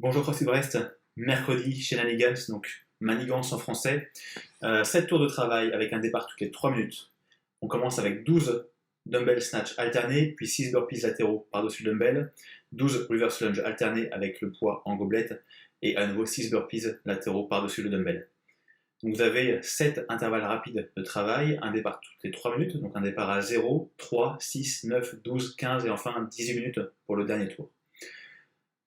Bonjour CrossFit Brest, mercredi, Shenanigans, donc manigance en français. 7 tours de travail avec un départ toutes les 3 minutes. On commence avec 12 dumbbell snatch alternés, puis 6 burpees latéraux par-dessus le dumbbell, 12 reverse lunge alternés avec le poids en gobelet, et à nouveau 6 burpees latéraux par-dessus le dumbbell. Donc vous avez 7 intervalles rapides de travail, un départ toutes les 3 minutes, donc un départ à 0, 3, 6, 9, 12, 15 et enfin 18 minutes pour le dernier tour.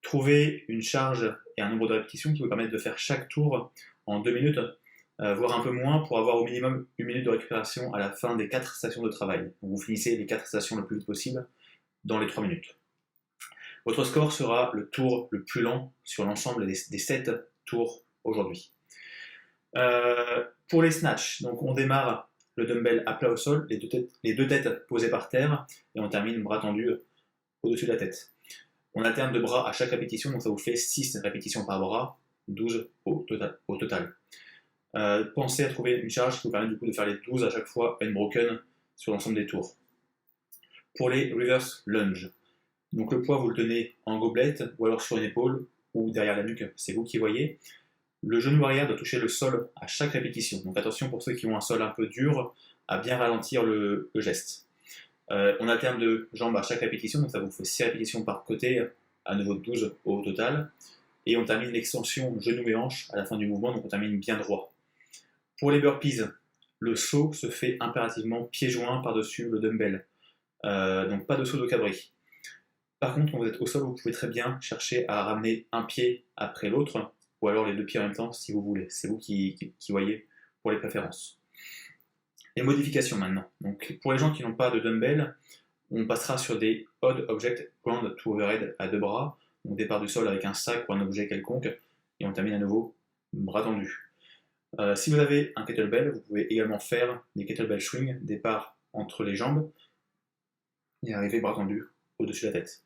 Trouver une charge et un nombre de répétitions qui vous permettent de faire chaque tour en 2 minutes, voire un peu moins, pour avoir au minimum 1 minute de récupération à la fin des 4 stations de travail. Donc vous finissez les 4 stations le plus vite possible dans les 3 minutes. Votre score sera le tour le plus lent sur l'ensemble des 7 tours aujourd'hui. Pour les snatchs, donc on démarre le dumbbell à plat au sol, les deux têtes posées par terre, et on termine bras tendus au-dessus de la tête. On alterne de bras à chaque répétition, donc ça vous fait 6 répétitions par bras, 12 au total. Pensez à trouver une charge qui vous permet du coup de faire les 12 à chaque fois unbroken sur l'ensemble des tours. Pour les reverse lunge, donc le poids vous le tenez en gobelet ou alors sur une épaule ou derrière la nuque, c'est vous qui voyez. Le genou arrière doit toucher le sol à chaque répétition, donc attention pour ceux qui ont un sol un peu dur à bien ralentir le geste. On alterne de jambes à chaque répétition, donc ça vous fait 6 répétitions par côté, à nouveau 12 au total. Et on termine l'extension genou et hanche à la fin du mouvement, donc on termine bien droit. Pour les burpees, le saut se fait impérativement pieds joints par-dessus le dumbbell. Donc pas de saut de cabri. Par contre, quand vous êtes au sol, vous pouvez très bien chercher à ramener un pied après l'autre, ou alors les deux pieds en même temps si vous voulez. C'est vous qui voyez pour les préférences. Les modifications maintenant. Donc, pour les gens qui n'ont pas de dumbbell, on passera sur des odd object ground to overhead à deux bras, donc départ du sol avec un sac ou un objet quelconque, et on termine à nouveau bras tendus. Si vous avez un kettlebell, vous pouvez également faire des kettlebell swing, départ entre les jambes, et arriver bras tendus au-dessus de la tête.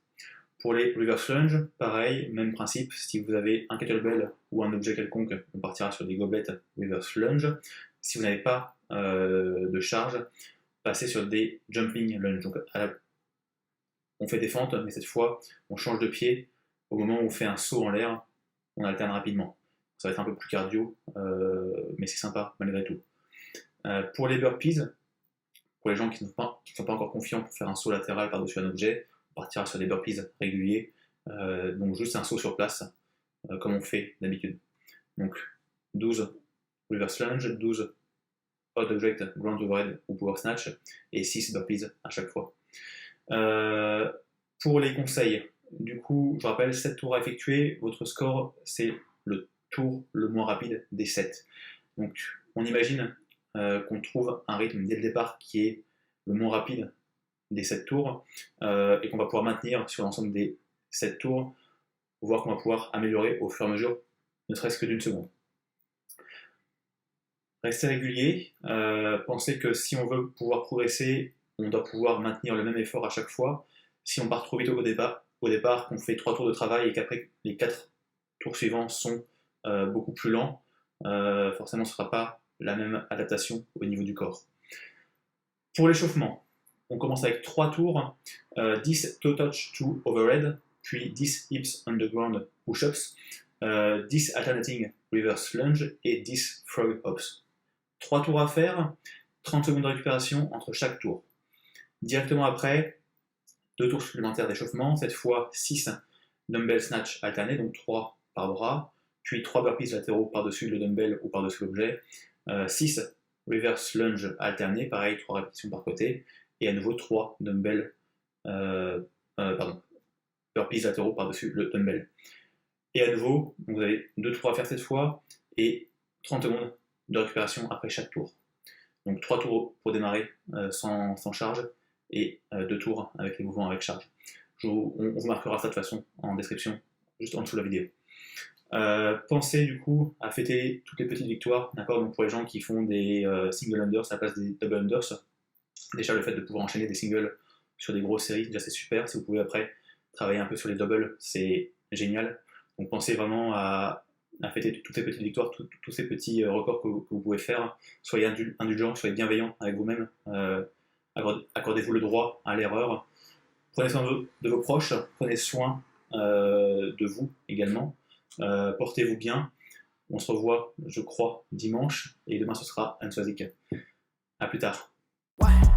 Pour les reverse lunge, pareil, même principe, si vous avez un kettlebell ou un objet quelconque, on partira sur des gobelettes reverse lunge. Si vous n'avez pas de charge, passez sur des jumping lunge. Donc, on fait des fentes, mais cette fois, on change de pied. Au moment où on fait un saut en l'air, on alterne rapidement. Ça va être un peu plus cardio, mais c'est sympa malgré tout. Pour les burpees, pour les gens qui ne sont pas encore confiants pour faire un saut latéral par-dessus un objet, on partira sur des burpees réguliers, donc juste un saut sur place, comme on fait d'habitude. Donc 12 reverse lunge, 12 odd object ground overhead ou power snatch, et 6 burpees à chaque fois. Pour les conseils, du coup, je rappelle, 7 tours à effectuer, votre score, c'est le tour le moins rapide des 7. Donc, on imagine qu'on trouve un rythme dès le départ qui est le moins rapide des 7 tours, et qu'on va pouvoir maintenir sur l'ensemble des 7 tours, voire qu'on va pouvoir améliorer au fur et à mesure, ne serait-ce que d'une seconde. Restez régulier, pensez que si on veut pouvoir progresser, on doit pouvoir maintenir le même effort à chaque fois. Si on part trop vite au départ, qu'on fait 3 tours de travail et qu'après les 4 tours suivants sont beaucoup plus lents, forcément ce ne sera pas la même adaptation au niveau du corps. Pour l'échauffement, on commence avec 3 tours, 10 toe touch to overhead, puis 10 hips underground push-ups, 10 alternating reverse lunge et 10 frog hops. 3 tours à faire, 30 secondes de récupération entre chaque tour. Directement après, 2 tours supplémentaires d'échauffement, cette fois 6 dumbbell snatch alternés, donc 3 par bras, puis 3 burpees latéraux par-dessus le dumbbell ou par-dessus l'objet, 6 reverse lunge alternés, pareil, 3 répétitions par côté, et à nouveau 3 dumbbell, burpees latéraux par-dessus le dumbbell. Et à nouveau, vous avez 2 tours à faire cette fois, et 30 secondes de récupération après chaque tour. Donc 3 tours pour démarrer sans charge, et 2 tours avec les mouvements avec charge. On vous marquera ça de toute façon en description, juste en dessous de la vidéo. Pensez du coup à fêter toutes les petites victoires, d'accord. Donc pour les gens qui font des single unders à la place des double unders, déjà le fait de pouvoir enchaîner des singles sur des grosses séries, déjà c'est super. Si vous pouvez après travailler un peu sur les doubles, c'est génial. Donc pensez vraiment à fêter toutes ces petites victoires, tous ces petits records que vous pouvez faire. Soyez indulgents, soyez bienveillants avec vous-même, accordez-vous le droit à l'erreur. Prenez soin de vos proches, prenez soin de vous également. Portez-vous bien. On se revoit, je crois, dimanche. Et demain, ce sera Anne Swazik. À plus tard. Ouais.